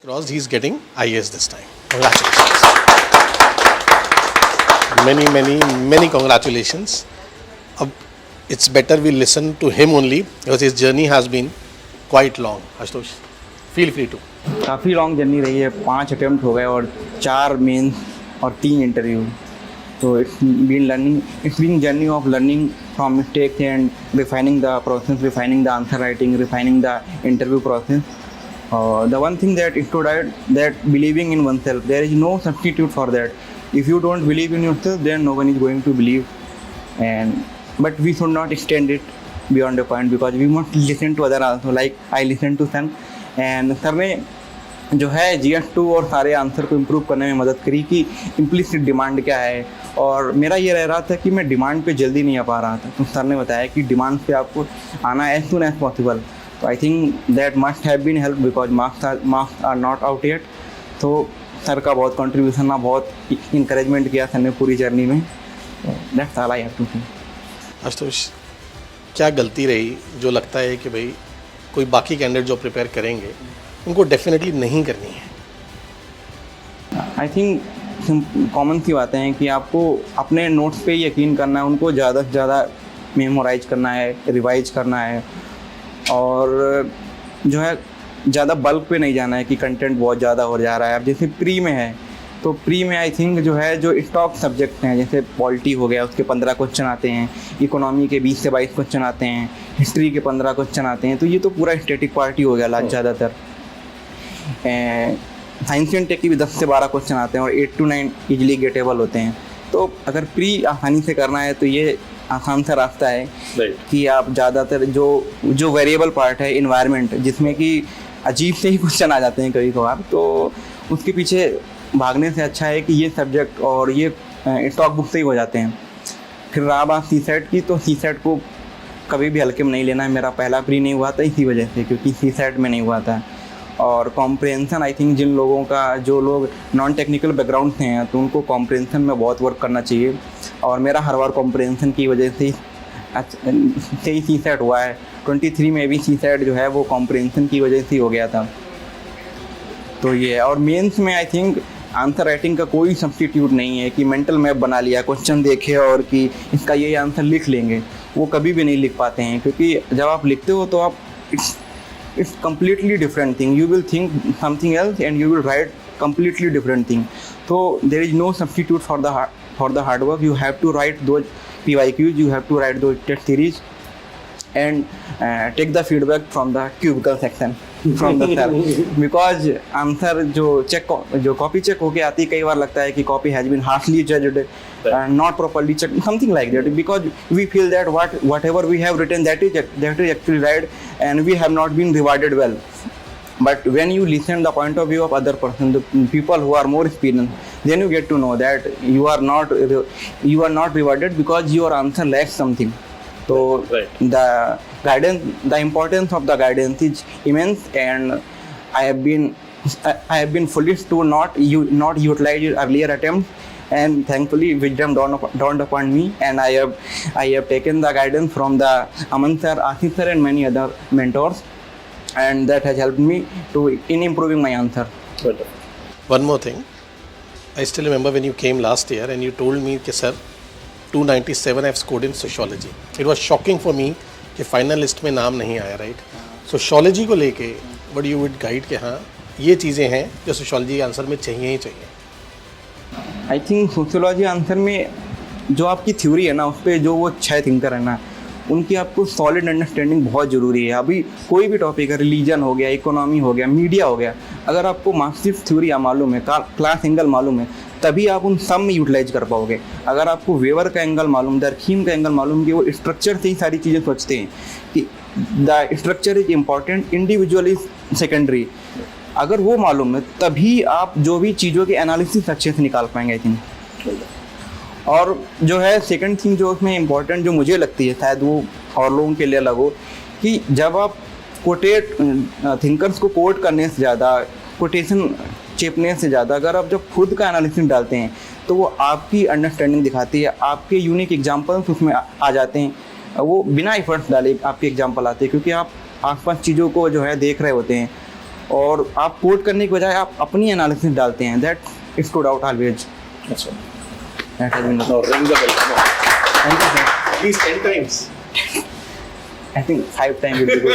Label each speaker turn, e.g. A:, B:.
A: Crossed, he's getting IAS this time. Congratulations. Many congratulations. It's better we listen to him only because his journey has been quite long. Ashutosh, feel free to.
B: काफ़ी long journey रही है। 5 attempt हो गए और 4 mains और 3 interview. तो it's been journey of learning from mistakes and refining the process, refining the answer writing, refining the interview process. The one thing that stood out, that believing in oneself, there is no substitute for that. If you don't believe in yourself, then no one is going to believe. But we should not extend it beyond a point because we must listen to other also. Like I listened to Sun, and sir ने जो है GS2 और सारे answer को improve करने में मदद करी कि इम्प्लिसिट डिमांड क्या है. और मेरा ये रह रहा था कि मैं डिमांड पे जल्दी नहीं आ पा रहा था, तो सर ने बताया कि डिमांड पे आपको आना as soon as possible. So I think that must have been helped because marks are not out yet. तो सर का बहुत कंट्रीब्यूशन, बहुत इंकरेजमेंट किया सर ने पूरी जर्नी में. That's all I have to say.
A: Ashutosh, क्या गलती रही जो लगता है कि भाई कोई बाकी कैंडिडेट जो प्रिपेयर करेंगे उनको डेफिनेटली नहीं करनी है?
B: आई थिंक कॉमन सी बातें हैं कि आपको अपने नोट्स पे यकीन करना है, उनको ज़्यादा से ज़्यादा मेमोराइज करना है, रिवाइज करना है, और जो है ज़्यादा बल्क पे नहीं जाना है कि कंटेंट बहुत ज़्यादा हो जा रहा है. अब जैसे प्री में है तो प्री में आई थिंक जो है जो स्टॉक सब्जेक्ट हैं, जैसे पॉलिटी हो गया उसके 15 क्वेश्चन आते हैं, इकोनॉमी के 20 से 22 क्वेश्चन आते हैं, हिस्ट्री के 15 क्वेश्चन आते हैं. तो ये तो पूरा स्टैटिक पार्टी हो गया ज़्यादातर. साइंस एंड टेक की भी 10 से 12 क्वेश्चन आते हैं और 8 to 9 इजीली गेटेबल होते हैं. तो अगर प्री आसानी से करना है तो ये आसान सा रास्ता है कि आप ज़्यादातर जो वेरिएबल पार्ट है इन्वायरमेंट, जिसमें कि अजीब से ही क्वेश्चन आ जाते हैं कभी कभार, तो उसके पीछे भागने से अच्छा है कि ये सब्जेक्ट और ये स्टॉक बुक से ही हो जाते हैं. फिर रहा बात CSAT की, तो CSAT को कभी भी हल्के में नहीं लेना है. मेरा पहला प्री नहीं हुआ था इसी वजह से, क्योंकि CSAT में नहीं हुआ था. और कॉम्प्रिहेंसन, आई थिंक जिन लोगों का, जो लोग नॉन टेक्निकल बैकग्राउंड से हैं, तो उनको कॉम्प्रिहेंसन में बहुत वर्क करना चाहिए. और मेरा हर बार कॉम्प्रिहेंसन की वजह से ही CSAT हुआ है. 23 में भी CSAT जो है वो कॉम्प्रिहेंसन की वजह से ही हो गया था. तो ये, और मेंस में आई थिंक आंसर राइटिंग का कोई सब्स्टिट्यूट नहीं है कि मेंटल मैप बना लिया, क्वेश्चन देखे और कि इसका ये आंसर लिख लेंगे. वो कभी भी नहीं लिख पाते हैं, क्योंकि जब आप लिखते हो तो आप it's completely different thing. You will think something else and you will write completely different thing. So there is no substitute for the hard work. You have to write those PYQs, you have to write those test series, and take the feedback from the cubicle section from the sir. Because answer जो copy check होके आती है, कई बार लगता है कि copy has been harshly judged, not properly checked, something like that, because we feel that whatever we have written that is actually right and we have not been rewarded well. But when you listen the point of view of other person, the people who are more experienced, then you get to know that you are not rewarded because your answer lacks something. So the importance of the guidance is immense, and I have been foolish to not utilize earlier attempts, and thankfully wisdom dawned upon me, and I have taken the guidance from the Aman sir, Asif sir, and many other mentors, and that has helped me in improving my answer.
A: One more thing, I still remember when you came last year and you told me कि sir 297 I've scored in sociology. It was shocking for me कि final list में नाम नहीं आया, right? Sociology को लेके what you would guide कि हाँ ये चीज़ें हैं जो सोशियोलॉजी के आंसर में चाहिए ही चाहिए.
B: आई थिंक सोशियोलॉजी आंसर में जो आपकी थ्योरी है ना, उस पर जो वो 6 थिंकर है ना, उनकी आपको सॉलिड अंडरस्टैंडिंग बहुत ज़रूरी है. अभी कोई भी टॉपिक है, रिलीजन हो गया, इकोनॉमी हो गया, मीडिया हो गया, अगर आपको मार्क्सिस्ट थ्योरी मालूम है, क्लास एंगल मालूम है, तभी आप उन सब में यूटिलाइज कर पाओगे. अगर आपको वेवर का एंगल मालूम, दरखीम का एंगल मालूम, कि वो स्ट्रक्चर से ही सारी चीज़ें सोचते हैं कि the structure is important, individual is secondary, अगर वो मालूम है तभी आप जो भी चीज़ों के एनालिसिस अच्छे से निकाल पाएंगे आई थिंक. और जो है सेकंड थिंग जो उसमें इम्पॉर्टेंट जो मुझे लगती है, शायद वो और लोगों के लिए अलग हो, कि जब आप थिंकर्स को कोट करने से ज़्यादा, कोटेशन चेपने से ज़्यादा, अगर आप जब खुद का एनालिसिस डालते हैं तो वो आपकी अंडरस्टैंडिंग दिखाती है, आपके यूनिक एग्जाम्पल्स उसमें आ जाते हैं, वो बिना एफर्ट्स डाले आपके एग्जाम्पल आते हैं, क्योंकि आप आसपास चीज़ों को जो है देख रहे होते हैं. और आप कोट करने की बजाय आप अपनी एनालिसिस डालते हैं, दैट स्टूड आउट ऑलवेज।
A: अच्छा,
B: that has been
A: now ring the bell, come on.
B: Thank you sir.
A: At least 10 times.
B: I think 5 time will be good.